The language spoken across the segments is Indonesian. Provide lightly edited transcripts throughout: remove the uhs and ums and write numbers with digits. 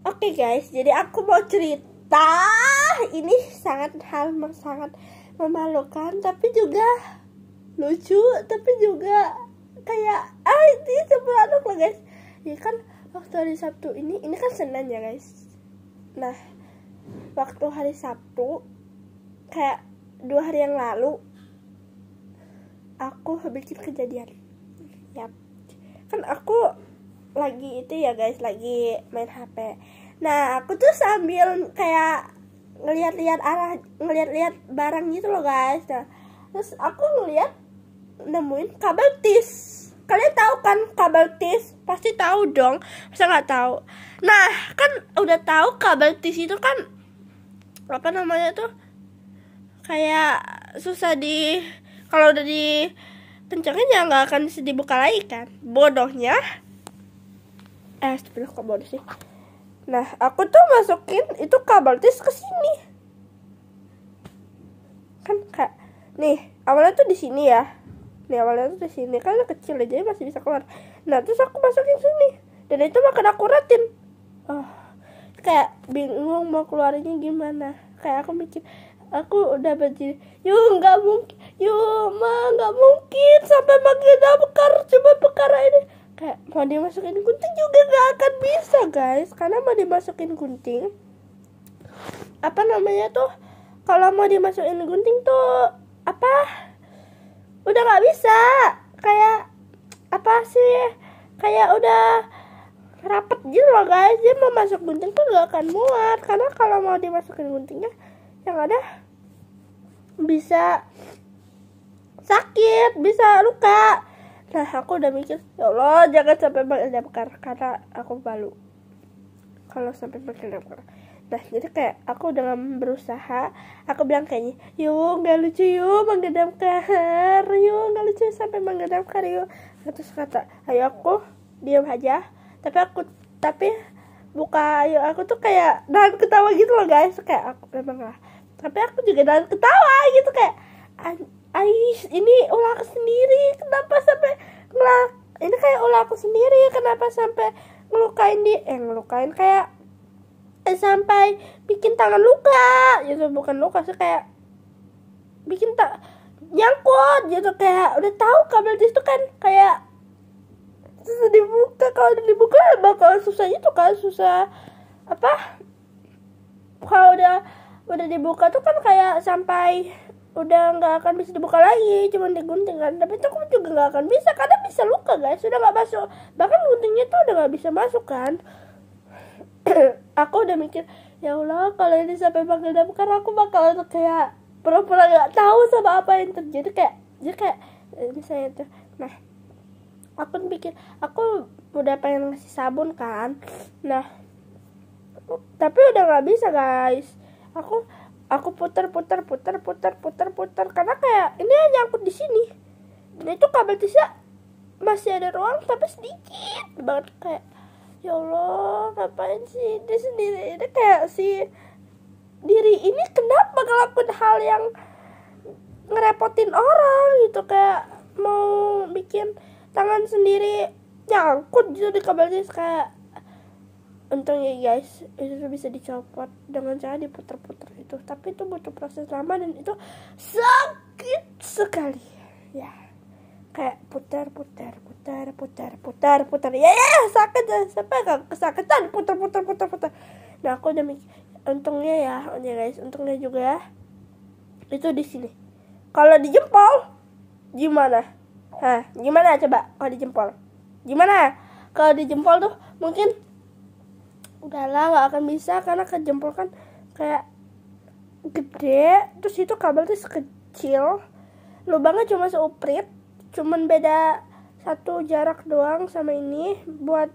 Oke guys, jadi aku mau cerita. Ini sangat memalukan, tapi juga lucu, tapi juga kayak ini sembrono lah guys. Ya kan waktu hari Sabtu ini kan Senin ya guys. Nah, waktu hari Sabtu kayak 2 hari yang lalu aku bikin kejadian. Yap. Kan aku lagi itu ya guys, lagi main HP. Nah, aku tuh sambil kayak ngeliat-liat barang gitu loh guys. Nah, terus aku nemuin kabel tis. Kalian tahu kan kabel tis? Pasti tahu dong. Masa nggak tahu? Nah, kan udah tahu kabel tis itu kan apa namanya tuh? Kayak susah kalau udah kencengin ya nggak akan bisa dibuka lagi kan. Bodohnya. Sebelah kok bodoh sih. Nah, aku tuh masukin itu kabel tis ke sini. Kan kayak nih, awalnya tuh di sini ya. Nih, awalnya tuh di sini kan kecil aja masih bisa keluar. Nah, terus aku masukin sini. Dan itu makin aku ratin. Kayak bingung mau keluarnya gimana. Kayak aku mikir, aku udah berdiri. Nggak mungkin sampai makin bakar cuma perkara ini. Kayak mau dimasukin gunting juga nggak akan bisa guys, karena mau dimasukin gunting apa namanya tuh, kalau mau dimasukin gunting tuh udah nggak bisa, kayak apa sih, kayak udah rapet gitu loh guys. Dia mau masuk gunting tuh nggak akan muat, karena kalau mau dimasukin guntingnya yang ada bisa sakit, bisa luka. Nah, aku udah mikir, ya Allah jangan sampai bakar, karena aku malu kalau sampai bakar. Nah, jadi kayak aku udah berusaha, aku bilang kayaknya, yuk nggak lucu yuk menggedamkar, yuk nggak lucu sampai menggedamkar yuk. Terus kata, ayo aku diam aja, tapi buka ayo aku tuh kayak nahan ketawa gitu loh guys, kayak aku memang lah, tapi aku juga nahan ketawa gitu kayak ini ulah aku sendiri, kenapa sampai ini kayak ulah aku sendiri, kenapa sampai ngelukain kayak sampai bikin tangan luka gitu, bukan luka sih, kayak bikin nyangkut gitu. Kayak udah tahu kabel tis itu kan kayak susah dibuka, kalau dibuka bakal susah itu kan, susah kalau udah dibuka tuh kan kayak sampai udah nggak akan bisa dibuka lagi, cuma digunting kan. Tapi itu aku juga nggak akan bisa, karena bisa luka guys, sudah nggak masuk, bahkan guntingnya tuh udah nggak bisa masuk kan. Aku udah mikir, ya Allah kalau ini sampai bakal damkar, aku bakal kayak pura-pura nggak tahu sama apa yang terjadi, kayak misalnya tuh. Nah, aku pikir, aku udah pengen ngasih sabun kan. Nah, tapi udah nggak bisa guys. Aku putar karena kayak ini nyangkut di sini. Dan itu kabel tisnya masih ada ruang tapi sedikit banget, kayak ya Allah ngapain sih dia sendiri ini, kayak si diri ini kenapa ngelakuin hal yang ngerepotin orang gitu, kayak mau bikin tangan sendiri nyangkut gitu di kabel tis. Kayak untungnya guys itu bisa dicopot dengan cara diputar-putar itu, tapi itu butuh proses lama dan itu sakit sekali ya. Kayak putar ya sakit ya, sampai kesakitan putar. Nah, aku udah mikir, untungnya guys, untungnya juga ya itu di sini. Kalau di jempol gimana? Gimana coba kalau di jempol? Gimana? Kalau di jempol tuh mungkin udahlah nggak akan bisa, karena ke jempol kan kayak gede, terus itu kabel tuh sekecil, lubangnya cuma seuprit, cuman beda satu jarak doang sama ini, buat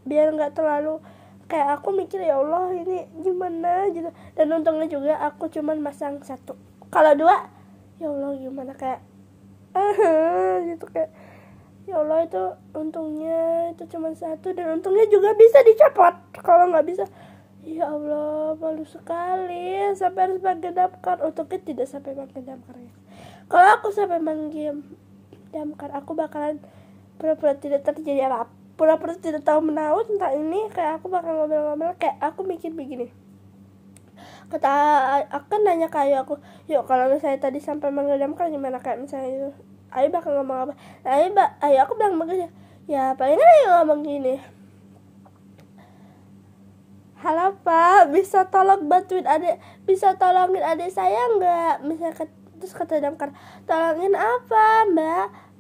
biar nggak terlalu. Kayak aku mikir, ya Allah ini gimana gitu. Dan untungnya juga aku cuman masang satu, kalau dua ya Allah gimana, kayak gitu, kayak ya Allah itu untungnya itu cuma satu, dan untungnya juga bisa dicopot. Kalau nggak bisa, ya Allah malu sekali sampai harus pakai damkar. Untungnya tidak sampai pakai damkar ya. Kalau aku sampai pakai damkar, aku bakalan pura-pura tidak terjadi apa-apa. pura-pura tidak tahu menahu tentang ini, kayak aku bakal ngomel-ngomel, kayak aku mikir begini. Kata akan nanya ke Ayu aku, yuk kalau misalnya tadi sampai mengendamkan gimana, kayak misalnya itu Ayu bakal ngomong apa. Nah Ayu aku bilang begini, ya paling Ayu ngomong gini, halo Pak, bisa tolong bantuin adik, bisa tolongin adik saya nggak? Misalnya terus kata Damkar, tolongin apa Mbak?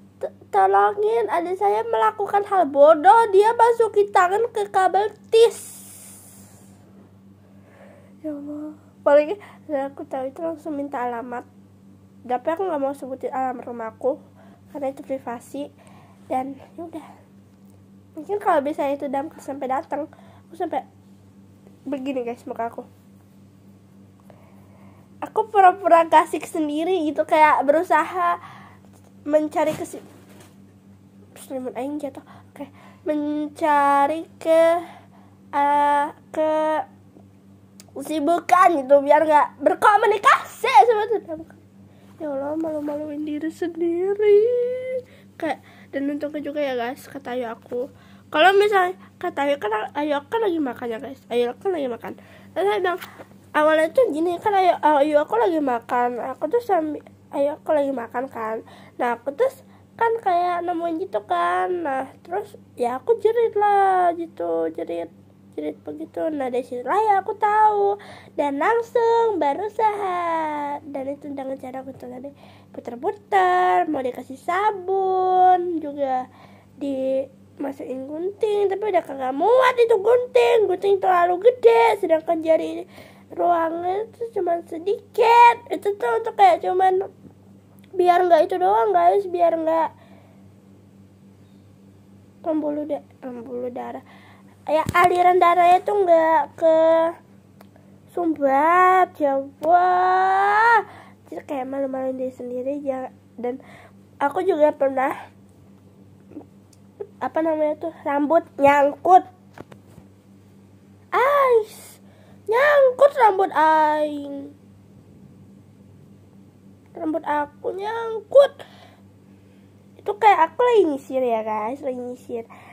Tolongin adik saya melakukan hal bodoh, dia masukin tangan ke kabel tis. Ya Allah, paling aku tahu itu langsung minta alamat, tapi aku nggak mau sebutin alamat rumahku karena itu privasi. Dan yaudah, mungkin kalau bisa itu Damkar sampai datang, aku sampai begini guys muka aku pura-pura kasih sendiri gitu, kayak berusaha mencari selimut aing jatuh, oke, mencari kesibukan gitu biar nggak berkomunikasi sama Damkar. Ya Allah, malu-maluin diri sendiri kayak. Dan untungnya juga ya guys, kata Ayu aku, kalau misalnya kata Ayu kan lagi makan ya guys, Ayu kan lagi makan, dan saya bilang awalnya tuh gini kan, Ayu aku lagi makan, aku tuh sambil Ayu aku lagi makan kan, nah aku terus kan kayak nemuin gitu kan, nah terus ya aku jerit lah gitu, jerit begitu. Nah dari situ lah ya aku tahu, dan langsung berusaha, dan itu dengan cara aku tuh tadi putar-putar, mau dikasih sabun juga dimasukin gunting, tapi udah kagak muat itu gunting terlalu gede, sedangkan jari ruangnya itu cuma sedikit. Itu tuh untuk kayak cuman biar nggak itu doang guys, biar nggak pembuluh darah, ya aliran darahnya tuh nggak ke sumbat. Ya wah, jadi kayak malu-maluin diri sendiri ya. Dan aku juga pernah rambut nyangkut, rambut aing, rambut aku nyangkut. Itu kayak aku lagi nyisir ya guys,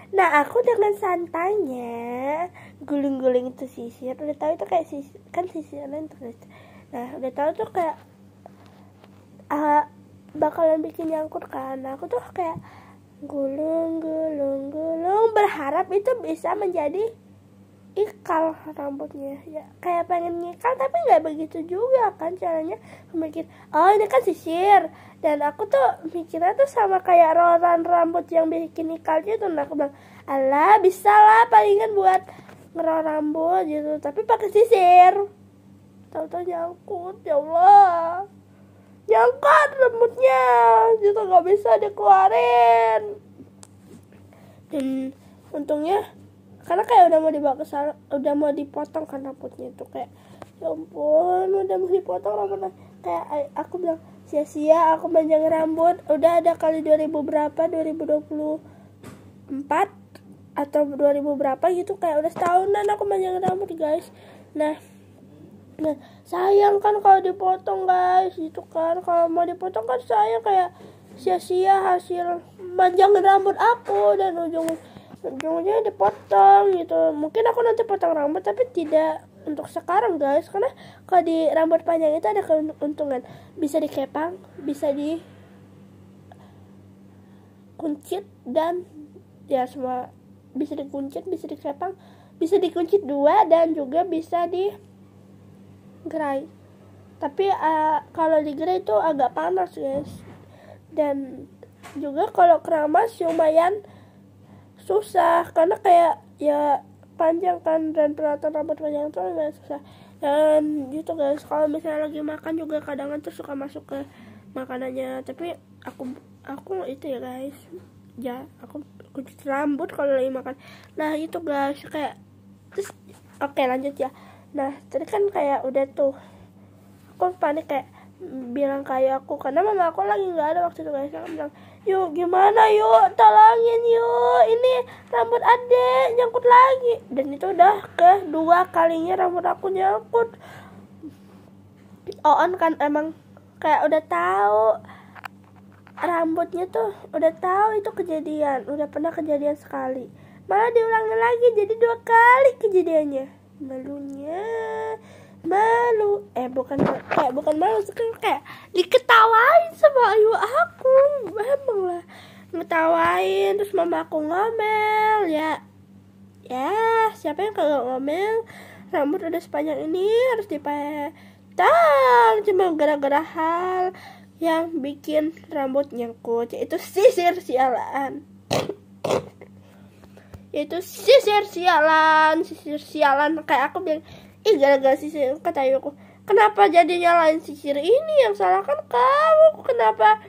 nah aku dengan santainya guling-guling itu sisir, udah tahu itu kayak sisiran tuh guys. Nah udah tahu tuh kayak bakalan bikin nyangkut kan, aku tuh kayak gulung berharap itu bisa menjadi ikal rambutnya, ya kayak pengen ngikal tapi nggak begitu juga kan caranya. Aku mikir, oh ini kan sisir, dan aku tuh mikirnya tuh sama kayak rotan rambut yang bikin ikal gitu. Nah aku bilang, alah bisa lah palingan buat ngerol rambut gitu, tapi pakai sisir. Tahu-tahu nyangkut, ya Allah, nyangkut rambutnya gitu, nggak bisa dikeluarin. Dan untungnya karena kayak udah mau dipotong kan rambutnya itu, kayak ya ampun udah mau dipotong rambutnya, kayak aku bilang sia-sia aku panjang rambut, udah ada kali 2024 atau 2000 berapa gitu, kayak udah setahunan aku panjang rambut guys. Nah sayang kan kalau dipotong guys gitu kan, kalau mau dipotong kan sayang, kayak sia-sia hasil panjang rambut aku, dan ujungnya dipotong gitu. Mungkin aku nanti potong rambut tapi tidak untuk sekarang guys, karena kalau di rambut panjang itu ada keuntungan, bisa dikepang, bisa dikuncit, dan ya semua bisa dikuncit, bisa dikepang, bisa dikuncit dua, dan juga bisa digerai. Tapi kalau digerai itu agak panas guys, dan juga kalau keramas lumayan susah, karena kayak ya panjang kan, dan perawatan rambut panjang itu agak susah. Dan gitu guys, kalau misalnya lagi makan juga kadang tuh suka masuk ke makanannya, tapi aku itu ya guys, ya aku kuncit rambut kalau lagi makan. Nah itu guys, kayak terus oke, lanjut ya. Nah tadi kan kayak udah tuh aku panik, kayak bilang kayak aku, karena mama aku lagi nggak ada waktu itu guys. Aku bilang, yuk gimana yuk, tolongin yuk, ini rambut adek nyangkut lagi. Dan itu udah kedua kalinya rambut aku nyangkut. Oon kan emang kayak udah tahu rambutnya tuh, udah tahu itu kejadian, udah pernah kejadian sekali. malah diulangi lagi, jadi 2 kali kejadiannya. Malunya bukan malu, kayak diketawain sama ayu aku. Emang lah ngetawain, terus mama aku ngomel. Ya siapa yang kagak ngomel, rambut udah sepanjang ini harus dipotong cuma gara-gara hal yang bikin rambut nyangkut, yaitu sisir sialan. Sisir sialan. Kayak aku bilang, gara-gara sisir, kata ayahku, kenapa jadi nyalain sisir ini, yang salah kan kamu, kenapa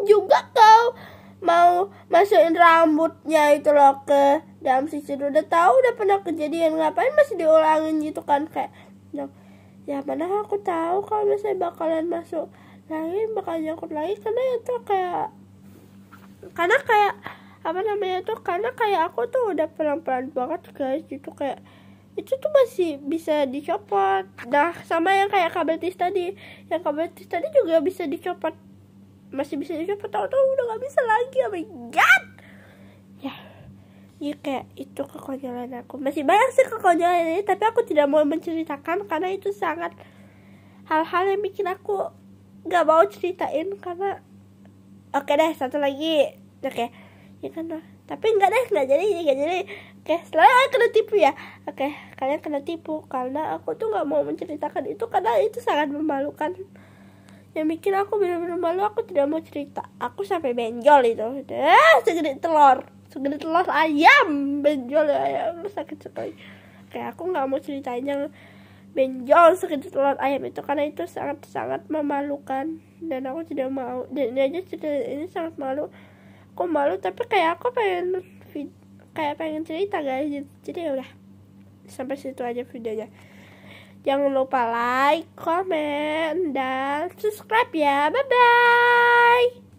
juga kau mau masukin rambutnya itu loh ke dalam sisir, udah tahu udah pernah kejadian, ngapain masih diulangin gitu kan. Kayak ya mana aku tahu kalau misalnya bakalan masuk lagi, bakal nyangkut lagi, karena itu kayak karena kayak aku tuh udah pelan-pelan banget guys, gitu. Kayak itu tuh masih bisa dicopot. Nah sama yang kayak kabel tis tadi, juga bisa dicopot, masih bisa dicopot, tahu-tahu udah nggak bisa lagi. Oh my god, ya kayak itu kekonyolan aku. Masih banyak sih kekonyolan ini, tapi aku tidak mau menceritakan karena itu sangat hal-hal yang bikin aku nggak mau ceritain. Karena oke deh, satu lagi, oke ya kan, tapi nggak jadi. Oke, selalu kena tipu ya. Oke, kalian kena tipu karena aku tuh nggak mau menceritakan itu karena itu sangat memalukan. Yang bikin aku benar-benar malu, aku tidak mau cerita. Aku sampai benjol itu, segede telur ayam, benjol ayam, sakit sekali. Kayak aku nggak mau ceritain yang benjol segede telur ayam itu karena itu sangat memalukan dan aku tidak mau. Dan ini aja cerita ini sangat malu. Aku malu, tapi kayak aku pengen cerita guys. Jadi ya udah, sampai situ aja videonya. Jangan lupa like, comment, dan subscribe ya. Bye bye.